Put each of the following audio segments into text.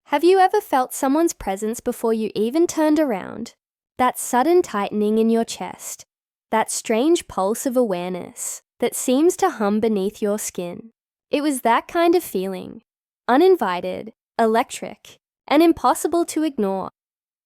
Have you ever felt someone's presence before you even turned around? That sudden tightening in your chest, that strange pulse of awareness that seems to hum beneath your skin. It was that kind of feeling, uninvited, electric, and impossible to ignore.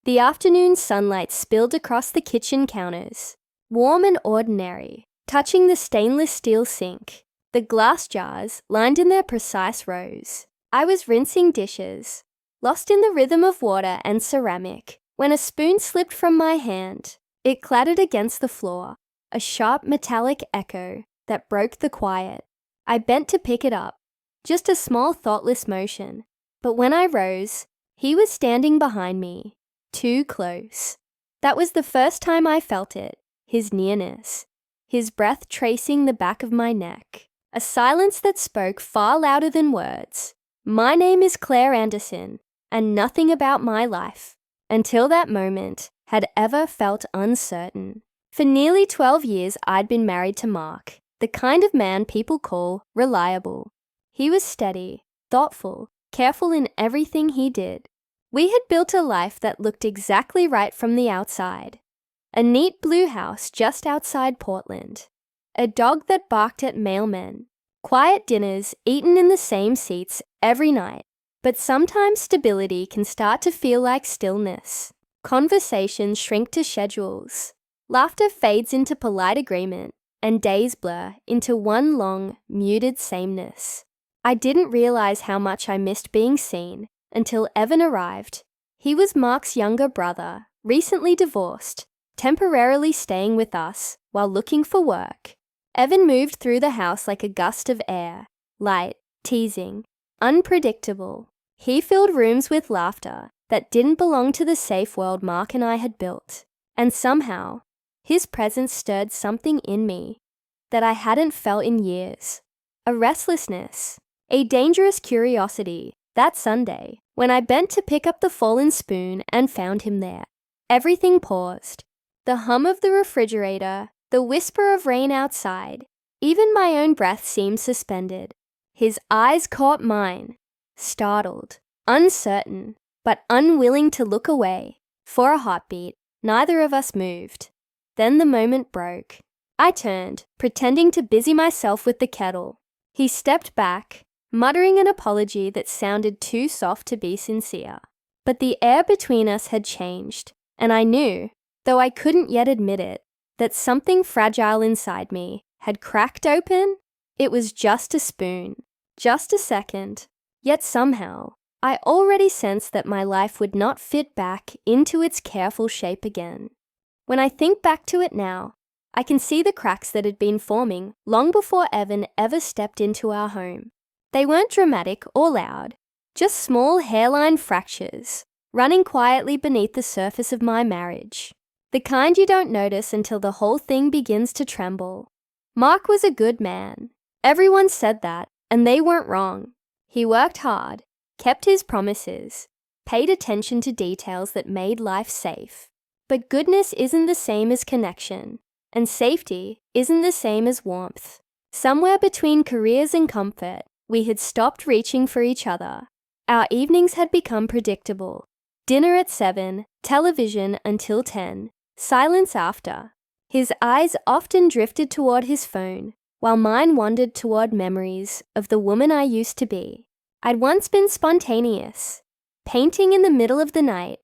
The afternoon sunlight spilled across the kitchen counters, warm and ordinary, touching the stainless steel sink, the glass jars lined in their precise rows. I was rinsing dishes, lost in the rhythm of water and ceramic, when a spoon slipped from my hand. It clattered against the floor, a sharp metallic echo that broke the quiet. I bent to pick it up, just a small thoughtless motion. But when I rose, he was standing behind me, too close. That was the first time I felt it, his nearness, his breath tracing the back of my neck. A silence that spoke far louder than words. My name is Claire Anderson, and nothing about my life, until that moment, had ever felt uncertain. For nearly 12 years, I'd been married to Mark, the kind of man people call reliable. He was steady, thoughtful, careful in everything he did. We had built a life that looked exactly right from the outside. A neat blue house just outside Portland. A dog that barked at mailmen. Quiet dinners eaten in the same seats every night. But sometimes stability can start to feel like stillness. Conversations shrink to schedules. Laughter fades into polite agreement, and days blur into one long, muted sameness. I didn't realize how much I missed being seen until Evan arrived. He was Mark's younger brother, recently divorced, temporarily staying with us while looking for work. Evan moved through the house like a gust of air, light, teasing, unpredictable. He filled rooms with laughter that didn't belong to the safe world Mark and I had built. And somehow, his presence stirred something in me that I hadn't felt in years. A restlessness, a dangerous curiosity. That Sunday, when I bent to pick up the fallen spoon and found him there, everything paused. The hum of the refrigerator, the whisper of rain outside, even my own breath seemed suspended. His eyes caught mine. Startled, uncertain, but unwilling to look away. For a heartbeat, neither of us moved. Then the moment broke. I turned, pretending to busy myself with the kettle. He stepped back, muttering an apology that sounded too soft to be sincere. But the air between us had changed, and I knew, though I couldn't yet admit it, that something fragile inside me had cracked open. It was just a spoon, just a second. Yet somehow, I already sensed that my life would not fit back into its careful shape again. When I think back to it now, I can see the cracks that had been forming long before Evan ever stepped into our home. They weren't dramatic or loud, just small hairline fractures, running quietly beneath the surface of my marriage. The kind you don't notice until the whole thing begins to tremble. Mark was a good man. Everyone said that, and they weren't wrong. He worked hard, kept his promises, paid attention to details that made life safe. But goodness isn't the same as connection, and safety isn't the same as warmth. Somewhere between careers and comfort, we had stopped reaching for each other. Our evenings had become predictable. Dinner at 7, television until 10, silence after. His eyes often drifted toward his phone, while mine wandered toward memories of the woman I used to be. I'd once been spontaneous, painting in the middle of the night,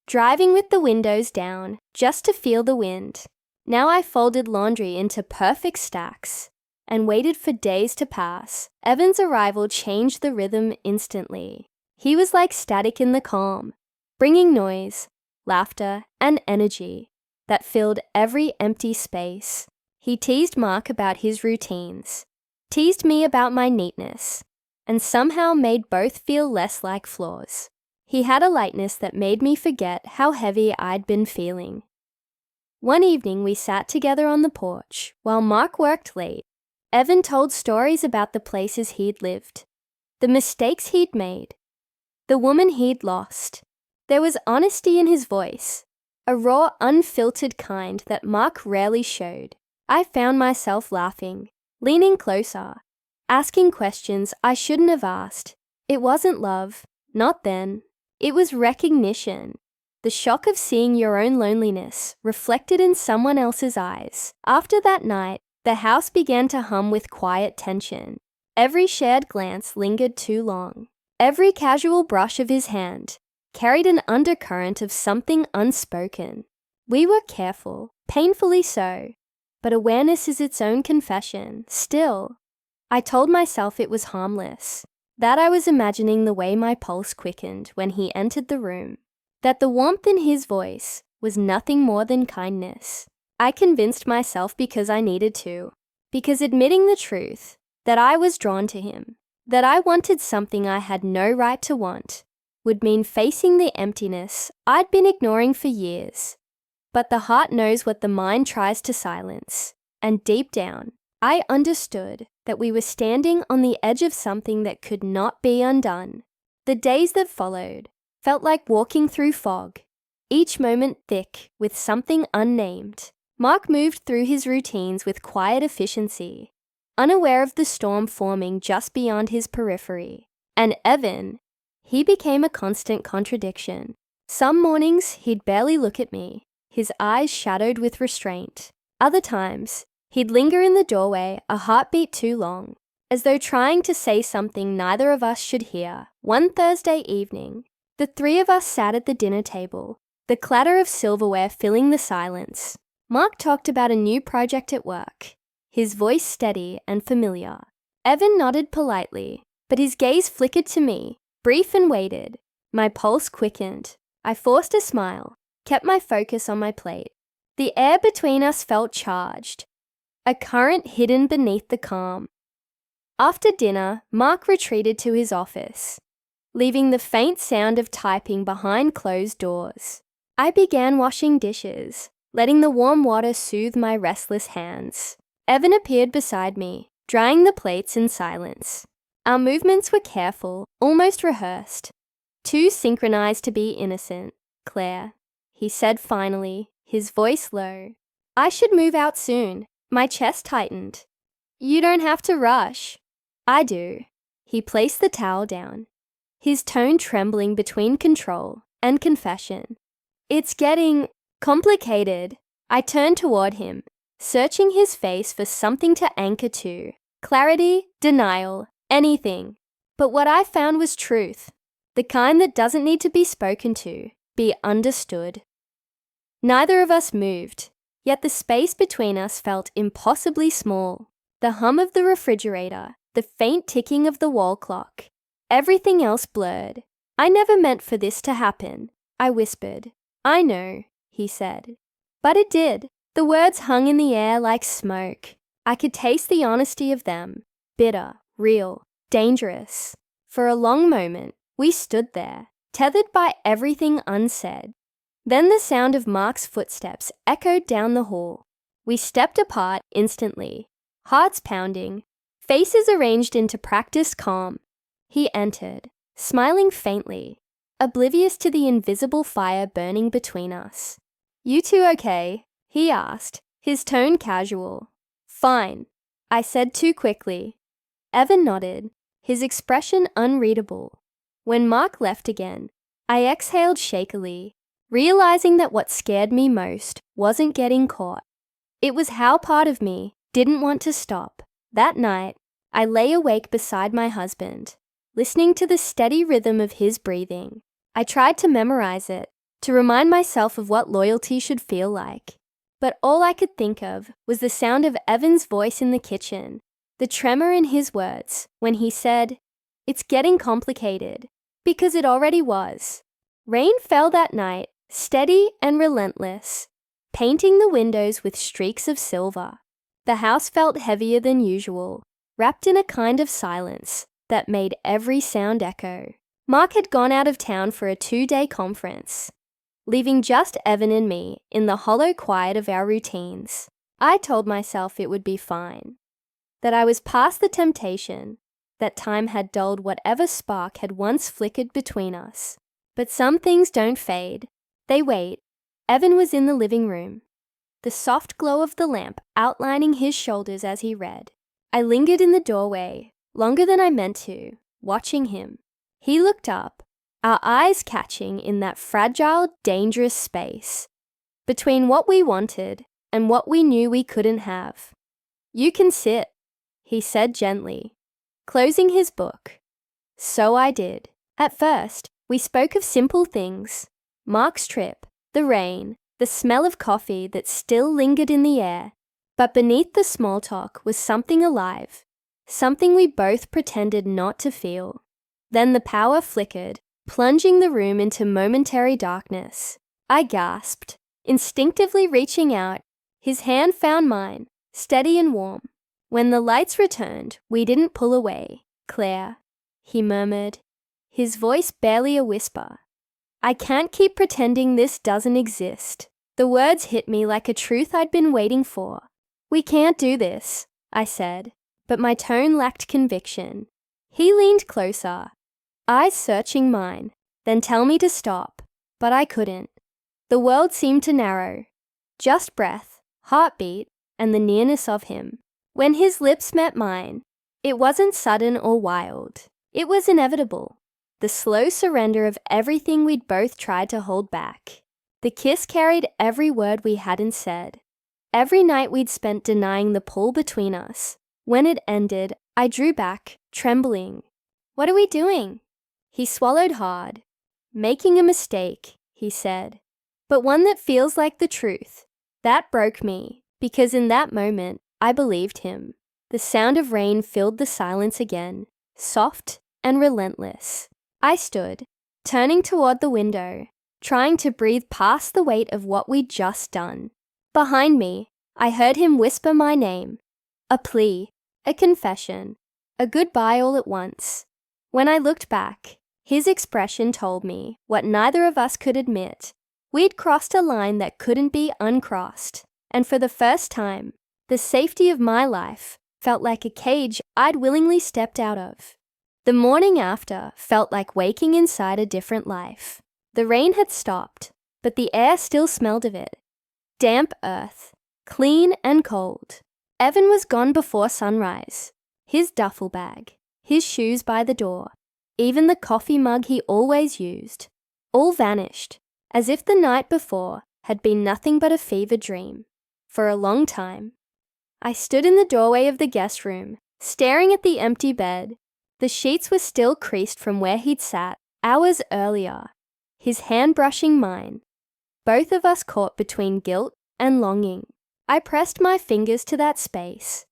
driving with the windows down just to feel the wind. Now I folded laundry into perfect stacks and waited for days to pass. Evan's arrival changed the rhythm instantly. He was like static in the calm, bringing noise, laughter, and energy that filled every empty space. He teased Mark about his routines, teased me about my neatness, and somehow made both feel less like flaws. He had a lightness that made me forget how heavy I'd been feeling. One evening we sat together on the porch while Mark worked late. Evan told stories about the places he'd lived, the mistakes he'd made, the woman he'd lost. There was honesty in his voice, a raw, unfiltered kind that Mark rarely showed. I found myself laughing, leaning closer, asking questions I shouldn't have asked. It wasn't love, not then, It was recognition. The shock of seeing your own loneliness reflected in someone else's eyes. After that night, the house began to hum with quiet tension. Every shared glance lingered too long. Every casual brush of his hand carried an undercurrent of something unspoken. We were careful, painfully so, but awareness is its own confession. Still, I told myself it was harmless, that I was imagining the way my pulse quickened when he entered the room, that the warmth in his voice was nothing more than kindness. I convinced myself because I needed to, because admitting the truth, that I was drawn to him, that I wanted something I had no right to want, would mean facing the emptiness I'd been ignoring for years. But the heart knows what the mind tries to silence, and deep down, I understood that we were standing on the edge of something that could not be undone. The days that followed felt like walking through fog, each moment thick with something unnamed. Mark moved through his routines with quiet efficiency, unaware of the storm forming just beyond his periphery. And Evan, he became a constant contradiction. Some mornings he'd barely look at me, his eyes shadowed with restraint. Other times, he'd linger in the doorway a heartbeat too long, as though trying to say something neither of us should hear. One Thursday evening, the three of us sat at the dinner table, the clatter of silverware filling the silence. Mark talked about a new project at work, his voice steady and familiar. Evan nodded politely, but his gaze flickered to me, brief and weighted. My pulse quickened. I forced a smile, kept my focus on my plate. The air between us felt charged, a current hidden beneath the calm. After dinner, Mark retreated to his office, leaving the faint sound of typing behind closed doors. I began washing dishes, letting the warm water soothe my restless hands. Evan appeared beside me, drying the plates in silence. Our movements were careful, almost rehearsed, too synchronized to be innocent. "Claire," he said finally, his voice low. "I should move out soon." My chest tightened. "You don't have to rush." "I do." He placed the towel down, his tone trembling between control and confession. "It's getting complicated." I turned toward him, searching his face for something to anchor to. Clarity, denial, anything. But what I found was truth, the kind that doesn't need to be spoken to, be understood. Neither of us moved, yet the space between us felt impossibly small. The hum of the refrigerator, the faint ticking of the wall clock, everything else blurred. "I never meant for this to happen," I whispered. "I know," he said. But it did. The words hung in the air like smoke. I could taste the honesty of them, bitter, real, dangerous. For a long moment, we stood there, tethered by everything unsaid. Then the sound of Mark's footsteps echoed down the hall. We stepped apart instantly, hearts pounding, faces arranged into practiced calm. He entered, smiling faintly, oblivious to the invisible fire burning between us. "You two okay?" he asked, his tone casual. "Fine," I said too quickly. Evan nodded, his expression unreadable. When Mark left again, I exhaled shakily, realizing that what scared me most wasn't getting caught. It was how part of me didn't want to stop. That night, I lay awake beside my husband, listening to the steady rhythm of his breathing. I tried to memorize it, to remind myself of what loyalty should feel like. But all I could think of was the sound of Evan's voice in the kitchen, the tremor in his words when he said, "It's getting complicated," because it already was. Rain fell that night, steady and relentless, painting the windows with streaks of silver. The house felt heavier than usual, wrapped in a kind of silence that made every sound echo. Mark had gone out of town for a 2-day conference, leaving just Evan and me in the hollow quiet of our routines. I told myself it would be fine, that I was past the temptation, that time had dulled whatever spark had once flickered between us. But some things don't fade. They wait. Evan was in the living room, the soft glow of the lamp outlining his shoulders as he read. I lingered in the doorway, longer than I meant to, watching him. He looked up, our eyes catching in that fragile, dangerous space between what we wanted and what we knew we couldn't have. "You can sit," he said gently, closing his book. So I did. At first, we spoke of simple things: Mark's trip, the rain, the smell of coffee that still lingered in the air. But beneath the small talk was something alive, something we both pretended not to feel. Then the power flickered, plunging the room into momentary darkness. I gasped, instinctively reaching out. His hand found mine, steady and warm. When the lights returned, we didn't pull away. "Claire," he murmured, his voice barely a whisper. "I can't keep pretending this doesn't exist." The words hit me like a truth I'd been waiting for. "We can't do this," I said, but my tone lacked conviction. He leaned closer, eyes searching mine, then tell me to stop, but I couldn't. The world seemed to narrow. Just breath, heartbeat, and the nearness of him. When his lips met mine, it wasn't sudden or wild. It was inevitable. The slow surrender of everything we'd both tried to hold back. The kiss carried every word we hadn't said. Every night we'd spent denying the pull between us. When it ended, I drew back, trembling. "What are we doing?" He swallowed hard. "Making a mistake," he said, "but one that feels like the truth." That broke me, because in that moment, I believed him. The sound of rain filled the silence again, soft and relentless. I stood, turning toward the window, trying to breathe past the weight of what we'd just done. Behind me, I heard him whisper my name. A plea, a confession, a goodbye all at once. When I looked back, his expression told me what neither of us could admit. We'd crossed a line that couldn't be uncrossed, and for the first time, the safety of my life felt like a cage I'd willingly stepped out of. The morning after felt like waking inside a different life. The rain had stopped, but the air still smelled of it. Damp earth, clean and cold. Evan was gone before sunrise. His duffel bag, his shoes by the door, even the coffee mug he always used, all vanished, as if the night before had been nothing but a fever dream. For a long time, I stood in the doorway of the guest room, staring at the empty bed. The sheets were still creased from where he'd sat hours earlier, his hand brushing mine, both of us caught between guilt and longing. I pressed my fingers to that space,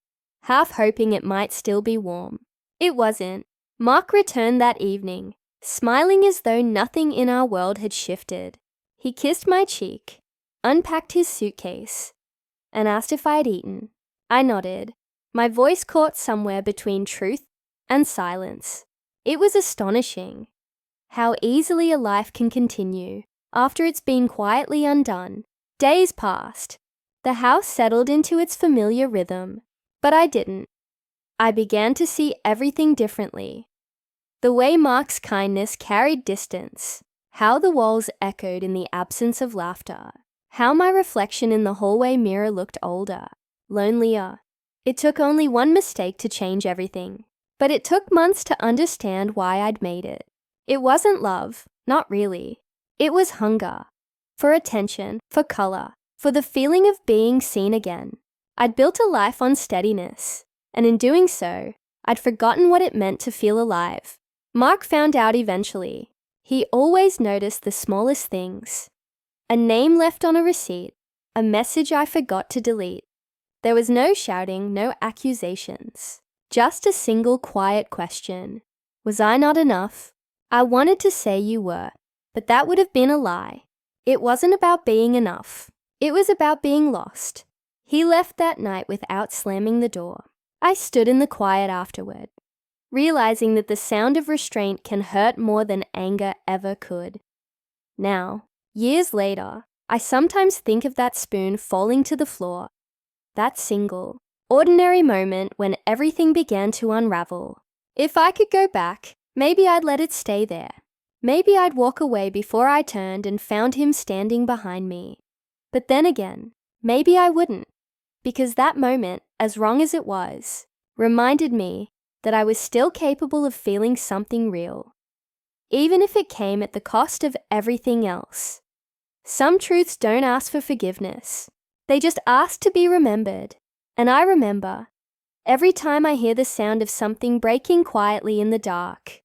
half hoping it might still be warm. It wasn't. Mark returned that evening, smiling as though nothing in our world had shifted. He kissed my cheek, unpacked his suitcase, and asked if I had eaten. I nodded, my voice caught somewhere between truth and silence. It was astonishing how easily a life can continue after it's been quietly undone. Days passed. The house settled into its familiar rhythm, but I didn't. I began to see everything differently. The way Mark's kindness carried distance, how the walls echoed in the absence of laughter, how my reflection in the hallway mirror looked older, lonelier. It took only one mistake to change everything, but it took months to understand why I'd made it. It wasn't love, not really. It was hunger, for attention, for color, for the feeling of being seen again. I'd built a life on steadiness, and in doing so, I'd forgotten what it meant to feel alive. Mark found out eventually. He always noticed the smallest things. A name left on a receipt, a message I forgot to delete. There was no shouting, no accusations, just a single quiet question. Was I not enough? I wanted to say you were, but that would have been a lie. It wasn't about being enough. It was about being lost. He left that night without slamming the door. I stood in the quiet afterward, realizing that the sound of restraint can hurt more than anger ever could. Now, years later, I sometimes think of that spoon falling to the floor, that single, ordinary moment when everything began to unravel. If I could go back, maybe I'd let it stay there. Maybe I'd walk away before I turned and found him standing behind me. But then again, maybe I wouldn't, because that moment, as wrong as it was, reminded me that I was still capable of feeling something real. even if it came at the cost of everything else. Some truths don't ask for forgiveness. They just ask to be remembered. And I remember, every time I hear the sound of something breaking quietly in the dark,